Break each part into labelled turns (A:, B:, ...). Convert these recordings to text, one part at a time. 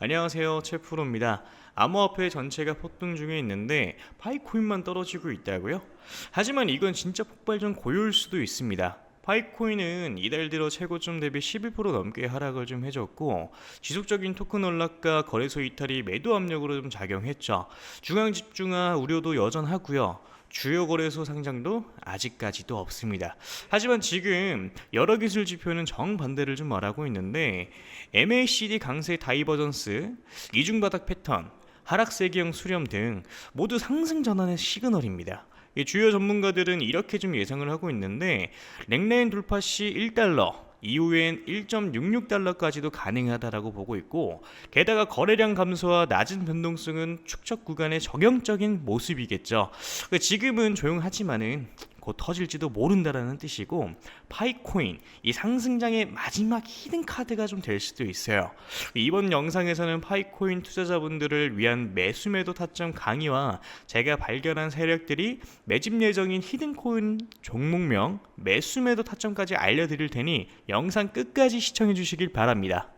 A: 안녕하세요, 최프로입니다. 암호화폐 전체가 폭등 중에 있는데 파이코인만 떨어지고 있다고요? 하지만 이건 진짜 폭발 전 고요일 수도 있습니다. 파이코인은 이달 들어 최고점 대비 11% 넘게 하락을 좀 해줬고, 지속적인 토큰 언락과 거래소 이탈이 매도 압력으로 좀 작용했죠. 중앙 집중화 우려도 여전하고요. 주요 거래소 상장도 아직까지도 없습니다. 하지만 지금 여러 기술 지표는 정반대를 좀 말하고 있는데, MACD 강세 다이버전스, 이중바닥 패턴, 하락세기형 수렴 등 모두 상승 전환의 시그널입니다. 이 주요 전문가들은 이렇게 좀 예상을 하고 있는데, 랭라인 돌파 시 1달러, 이후엔 1.66달러까지도 가능하다라고 보고 있고, 게다가 거래량 감소와 낮은 변동성은 축적 구간의 정형적인 모습이겠죠. 지금은 조용하지만은 곧 터질지도 모른다라는 뜻이고, 파이코인 이 상승장의 마지막 히든 카드가 좀 될 수도 있어요. 이번 영상에서는 파이코인 투자자분들을 위한 매수매도 타점 강의와 제가 발견한 세력들이 매집 예정인 히든코인 종목명 매수매도 타점까지 알려드릴 테니 영상 끝까지 시청해 주시길 바랍니다.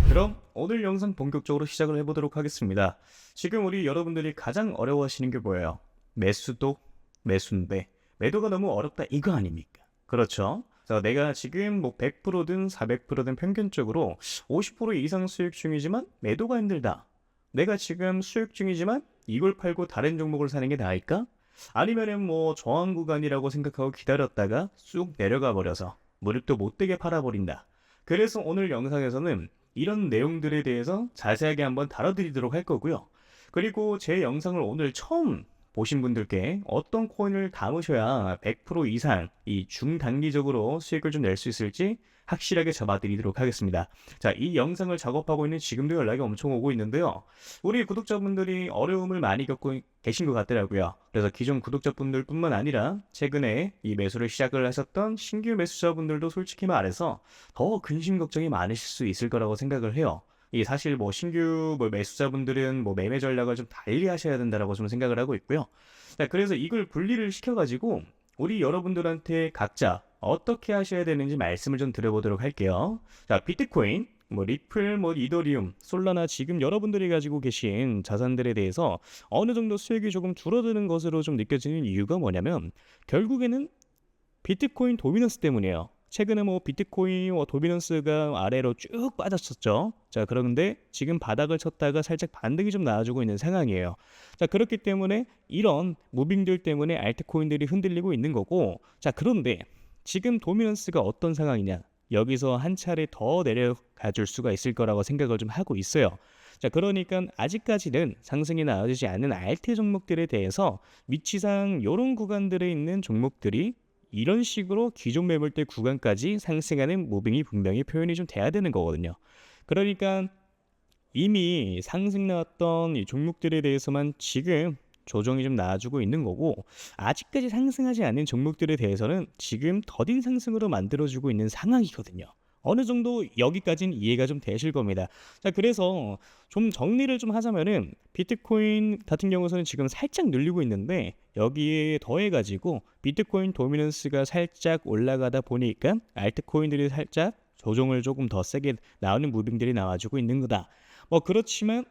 A: 그럼 오늘 영상 본격적으로 시작을 해보도록 하겠습니다. 지금 우리 여러분들이 가장 어려워하시는 게 뭐예요? 매수도 매수인데 매도가 너무 어렵다 이거 아닙니까? 그렇죠? 자, 내가 지금 뭐 100%든 400%든 평균적으로 50% 이상 수익 중이지만 매도가 힘들다. 내가 지금 수익 중이지만 이걸 팔고 다른 종목을 사는 게 나을까? 아니면은 뭐 저항 구간이라고 생각하고 기다렸다가 쑥 내려가 버려서 무릎도 못되게 팔아버린다. 그래서 오늘 영상에서는 이런 내용들에 대해서 자세하게 한번 다뤄드리도록 할 거고요. 그리고 제 영상을 오늘 처음 보신 분들께 어떤 코인을 담으셔야 100% 이상 이 중단기적으로 수익을 좀 낼 수 있을지 확실하게 잡아드리도록 하겠습니다. 자, 이 영상을 작업하고 있는 지금도 연락이 엄청 오고 있는데요. 우리 구독자분들이 어려움을 많이 겪고 계신 것 같더라고요. 그래서 기존 구독자분들 뿐만 아니라 최근에 이 매수를 시작을 하셨던 신규 매수자분들도 솔직히 말해서 더 근심 걱정이 많으실 수 있을 거라고 생각을 해요. 이 사실 뭐 신규 매수자분들은 뭐 매매 전략을 좀 달리 하셔야 된다라고 좀 생각을 하고 있고요. 자, 그래서 이걸 분리를 시켜가지고 우리 여러분들한테 각자 어떻게 하셔야 되는지 말씀을 좀 드려보도록 할게요. 자, 비트코인, 뭐 리플, 뭐 이더리움, 솔라나 지금 여러분들이 가지고 계신 자산들에 대해서 어느 정도 수익이 조금 줄어드는 것으로 좀 느껴지는 이유가 뭐냐면 결국에는 비트코인 도미넌스 때문이에요. 최근에 뭐 비트코인 도미넌스가 아래로 쭉 빠졌었죠. 자, 그런데 지금 바닥을 쳤다가 살짝 반등이 좀 나와주고 있는 상황이에요. 자, 그렇기 때문에 이런 무빙들 때문에 알트코인들이 흔들리고 있는 거고, 자, 그런데 지금 도미넌스가 어떤 상황이냐? 여기서 한 차례 더 내려가 줄 수가 있을 거라고 생각을 좀 하고 있어요. 자, 그러니까 아직까지는 상승이 나와주지 않는 알트 종목들에 대해서 위치상 이런 구간들에 있는 종목들이 이런 식으로 기존 매물대 구간까지 상승하는 무빙이 분명히 표현이 좀 돼야 되는 거거든요. 그러니까 이미 상승 나왔던 이 종목들에 대해서만 지금 조정이 좀 나와주고 있는 거고, 아직까지 상승하지 않는 종목들에 대해서는 지금 더딘 상승으로 만들어주고 있는 상황이거든요. 어느 정도 여기까지는 이해가 좀 되실 겁니다. 자, 그래서 좀 정리를 좀 하자면은 비트코인 같은 경우에는 지금 살짝 늘리고 있는데 여기에 더해가지고 비트코인 도미넌스가 살짝 올라가다 보니까 알트코인들이 살짝 조정을 조금 더 세게 나오는 무빙들이 나와주고 있는 거다. 뭐 그렇지만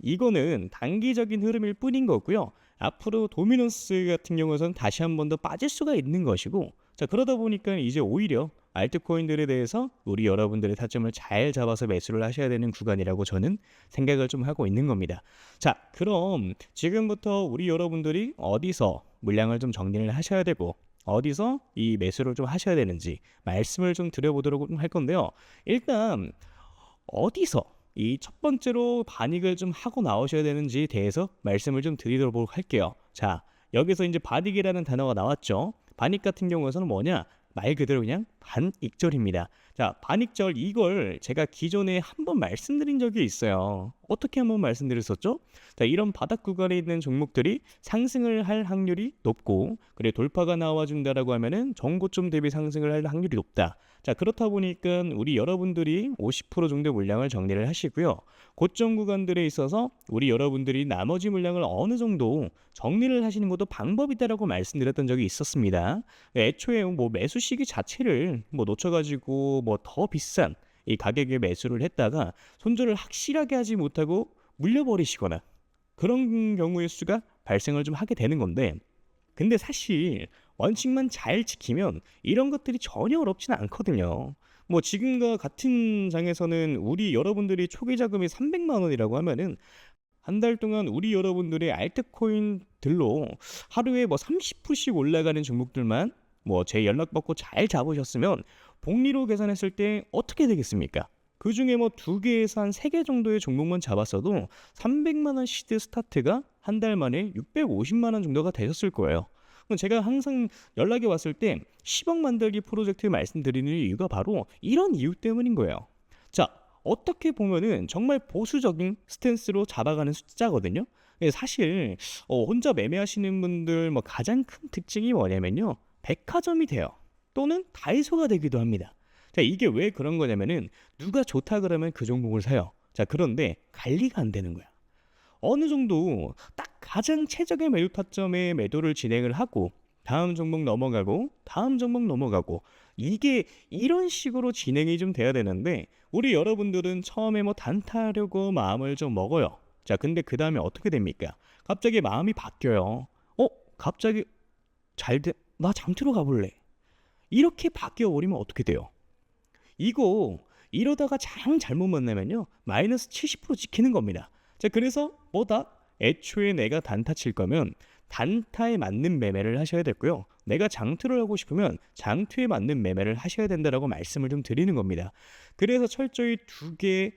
A: 이거는 단기적인 흐름일 뿐인 거고요. 앞으로 도미넌스 같은 경우에는 다시 한 번 더 빠질 수가 있는 것이고, 자, 그러다 보니까 이제 오히려 알트코인들에 대해서 우리 여러분들의 타점을 잘 잡아서 매수를 하셔야 되는 구간이라고 저는 생각을 좀 하고 있는 겁니다. 자, 그럼 지금부터 우리 여러분들이 어디서 물량을 좀 정리를 하셔야 되고 어디서 이 매수를 좀 하셔야 되는지 말씀을 좀 드려보도록 할 건데요. 일단 어디서 이 첫 번째로 반익을 좀 하고 나오셔야 되는지에 대해서 말씀을 좀 드리도록 할게요. 자, 여기서 이제 반익이라는 단어가 나왔죠. 반익 같은 경우에는 뭐냐? 말 그대로 그냥 반익절입니다. 자, 반익절 이걸 제가 기존에 한번 말씀드린 적이 있어요. 어떻게 한번 말씀드렸었죠? 자, 이런 바닥 구간에 있는 종목들이 상승을 할 확률이 높고, 그래 돌파가 나와준다라고 하면은 전고점 대비 상승을 할 확률이 높다. 자, 그렇다 보니까 우리 여러분들이 50% 정도 물량을 정리를 하시고요. 고점 구간들에 있어서 우리 여러분들이 나머지 물량을 어느 정도 정리를 하시는 것도 방법이다라고 말씀드렸던 적이 있었습니다. 애초에 뭐 매수 시기 자체를 뭐 놓쳐가지고 뭐 더 비싼 이 가격에 매수를 했다가 손절을 확실하게 하지 못하고 물려버리시거나 그런 경우의 수가 발생을 좀 하게 되는 건데, 근데 사실 원칙만 잘 지키면 이런 것들이 전혀 어렵지는 않거든요. 뭐 지금과 같은 장에서는 우리 여러분들이 초기 자금이 300만 원이라고 하면은 한 달 동안 우리 여러분들의 알트코인들로 하루에 뭐 30%씩 올라가는 종목들만 뭐 제 연락 받고 잘 잡으셨으면 복리로 계산했을 때 어떻게 되겠습니까? 그 중에 뭐 2개에서 한 3개 정도의 종목만 잡았어도 300만 원 시드 스타트가 한 달 만에 650만 원 정도가 되셨을 거예요. 그럼 제가 항상 연락이 왔을 때 10억 만들기 프로젝트 말씀드리는 이유가 바로 이런 이유 때문인 거예요. 자, 어떻게 보면은 정말 보수적인 스탠스로 잡아가는 숫자거든요. 사실 혼자 매매하시는 분들 뭐 가장 큰 특징이 뭐냐면요, 백화점이 돼요. 또는 다이소가 되기도 합니다. 자, 이게 왜 그런 거냐면은 누가 좋다 그러면 그 종목을 사요. 자, 그런데 관리가 안 되는 거야. 어느 정도 딱 가장 최적의 매도 타점에 매도를 진행을 하고 다음 종목 넘어가고 다음 종목 넘어가고, 이게 이런 식으로 진행이 좀 돼야 되는데 우리 여러분들은 처음에 뭐 단타하려고 마음을 좀 먹어요. 자, 근데 그 다음에 어떻게 됩니까? 갑자기 마음이 바뀌어요. 갑자기 나 잠들어 가볼래. 이렇게 바뀌어 버리면 어떻게 돼요? 이거 이러다가 잘못 만나면요, 마이너스 70% 찍히는 겁니다. 자, 그래서 뭐다? 애초에 내가 단타 칠 거면 단타에 맞는 매매를 하셔야 됐고요. 내가 장투를 하고 싶으면 장투에 맞는 매매를 하셔야 된다라고 말씀을 좀 드리는 겁니다. 그래서 철저히 두 개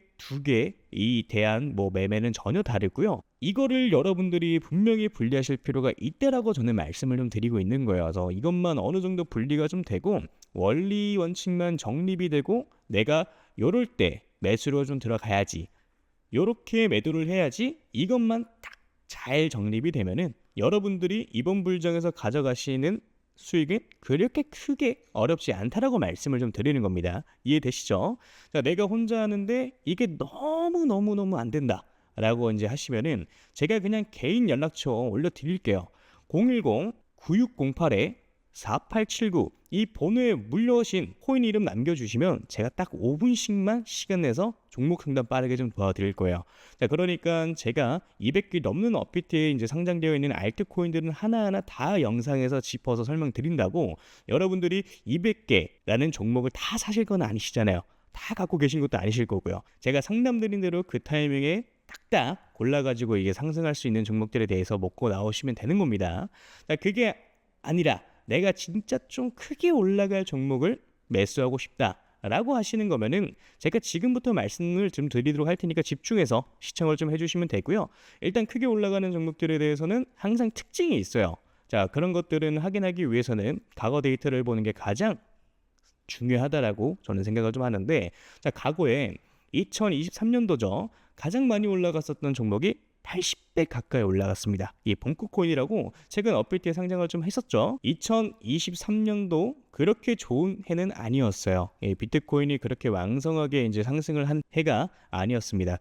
A: 이 대한 뭐 매매는 전혀 다르고요. 이거를 여러분들이 분명히 분리하실 필요가 있다라고 저는 말씀을 좀 드리고 있는 거예요. 그래서 이것만 어느 정도 분리가 좀 되고 원리 원칙만 정립이 되고 내가 요럴 때 매수로 좀 들어가야지, 요렇게 매도를 해야지, 이것만 딱 잘 정립이 되면은 여러분들이 이번 불장에서 가져가시는 수익은 그렇게 크게 어렵지 않다라고 말씀을 좀 드리는 겁니다. 이해되시죠? 자, 내가 혼자 하는데 이게 너무 안 된다 라고 이제 하시면은 제가 그냥 개인 연락처 올려드릴게요. 010-9608-4879 이 번호에 물려오신 코인 이름 남겨주시면 제가 딱 5분씩만 시간 내서 종목 상담 빠르게 좀 도와드릴 거예요. 자, 그러니까 제가 200개 넘는 업비트에 이제 상장되어 있는 알트 코인들은 하나하나 다 영상에서 짚어서 설명드린다고, 여러분들이 200개라는 종목을 다 사실 건 아니시잖아요. 다 갖고 계신 것도 아니실 거고요. 제가 상담드린 대로 그 타이밍에 딱딱 골라가지고 이게 상승할 수 있는 종목들에 대해서 먹고 나오시면 되는 겁니다. 자, 그게 아니라 내가 진짜 좀 크게 올라갈 종목을 매수하고 싶다라고 하시는 거면은 제가 지금부터 말씀을 좀 드리도록 할 테니까 집중해서 시청을 좀 해주시면 되고요. 일단 크게 올라가는 종목들에 대해서는 항상 특징이 있어요. 자, 그런 것들은 확인하기 위해서는 과거 데이터를 보는 게 가장 중요하다라고 저는 생각을 좀 하는데, 자, 과거에 2023년도죠. 가장 많이 올라갔었던 종목이 80배 가까이 올라갔습니다. 이 벙커코인이라고 최근 업비트에 상장을 좀 했었죠. 2023년도 그렇게 좋은 해는 아니었어요. 비트코인이 그렇게 왕성하게 이제 상승을 한 해가 아니었습니다.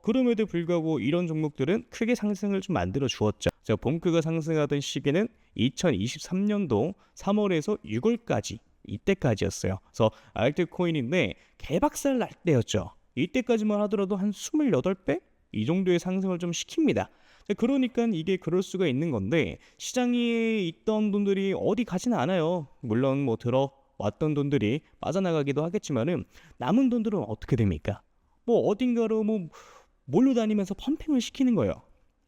A: 그럼에도 불구하고 이런 종목들은 크게 상승을 좀 만들어 주었죠. 벙커가 상승하던 시기는 2023년도 3월에서 6월까지 이때까지였어요. 그래서 알트코인인데 개박살 날 때였죠. 이때까지만 하더라도 한 28배? 이 정도의 상승을 좀 시킵니다. 그러니까 이게 그럴 수가 있는 건데, 시장에 있던 돈들이 어디 가지는 않아요. 물론 뭐 들어왔던 돈들이 빠져나가기도 하겠지만은 남은 돈들은 어떻게 됩니까? 뭐 어딘가로 뭐 몰로 다니면서 펌핑을 시키는 거예요.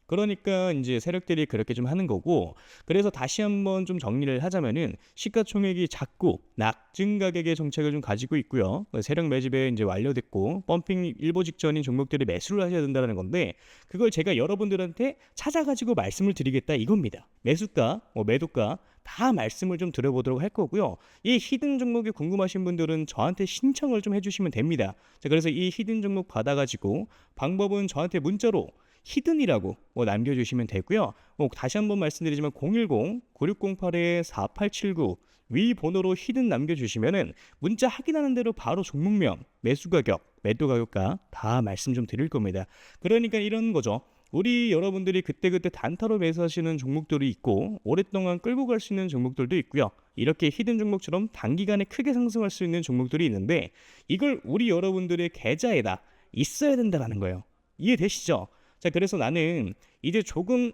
A: 그러니까 이제 세력들이 그렇게 좀 하는 거고, 그래서 다시 한번 좀 정리를 하자면은 시가총액이 작고 낙증 가격의 정책을 좀 가지고 있고요. 세력 매집에 이제 완료됐고 펌핑 일보 직전인 종목들이 매수를 하셔야 된다는 건데, 그걸 제가 여러분들한테 찾아가지고 말씀을 드리겠다 이겁니다. 매수가, 매도가 다 말씀을 좀 드려보도록 할 거고요. 이 히든 종목이 궁금하신 분들은 저한테 신청을 좀 해주시면 됩니다. 자, 그래서 이 히든 종목 받아가지고 방법은 저한테 문자로 히든이라고 남겨주시면 되고요. 다시 한번 말씀드리지만 010-9608-4879 위 번호로 히든 남겨주시면은 문자 확인하는 대로 바로 종목명, 매수 가격, 매도 가격과 다 말씀 좀 드릴 겁니다. 그러니까 이런 거죠.
B: 우리 여러분들이 그때그때 단타로 매수하시는 종목들이 있고 오랫동안 끌고 갈 수 있는 종목들도 있고요. 이렇게 히든 종목처럼 단기간에 크게 상승할 수 있는 종목들이 있는데 이걸 우리 여러분들의 계좌에다 있어야 된다라는 거예요. 이해되시죠? 자, 그래서 나는 이제 조금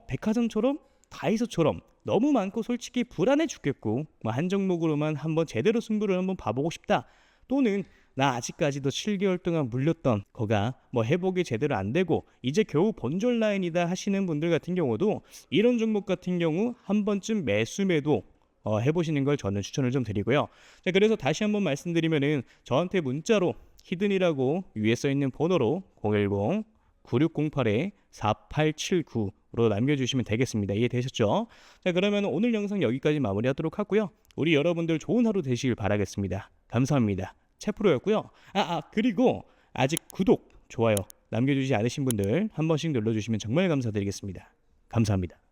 B: 백화점처럼 다이소처럼 너무 많고 솔직히 불안해 죽겠고 뭐 한 종목으로만 한번 제대로 승부를 한번 봐보고 싶다. 또는 나 아직까지도 7개월 동안 물렸던 거가 뭐 회복이 제대로 안 되고 이제 겨우 본전 라인이다 하시는 분들 같은 경우도 이런 종목 같은 경우 한 번쯤 매수 매도 해보시는 걸 저는 추천을 좀 드리고요. 자, 그래서 다시 한번 말씀드리면은 저한테 문자로 히든이라고 위에 써 있는 번호로 010-9608-4879로 남겨주시면 되겠습니다. 이해되셨죠? 자, 그러면 오늘 영상 여기까지 마무리하도록 하고요. 우리 여러분들 좋은 하루 되시길 바라겠습니다. 감사합니다. 채프로였고요. 그리고 아직 구독, 좋아요 남겨주지 않으신 분들 한 번씩 눌러주시면 정말 감사드리겠습니다. 감사합니다.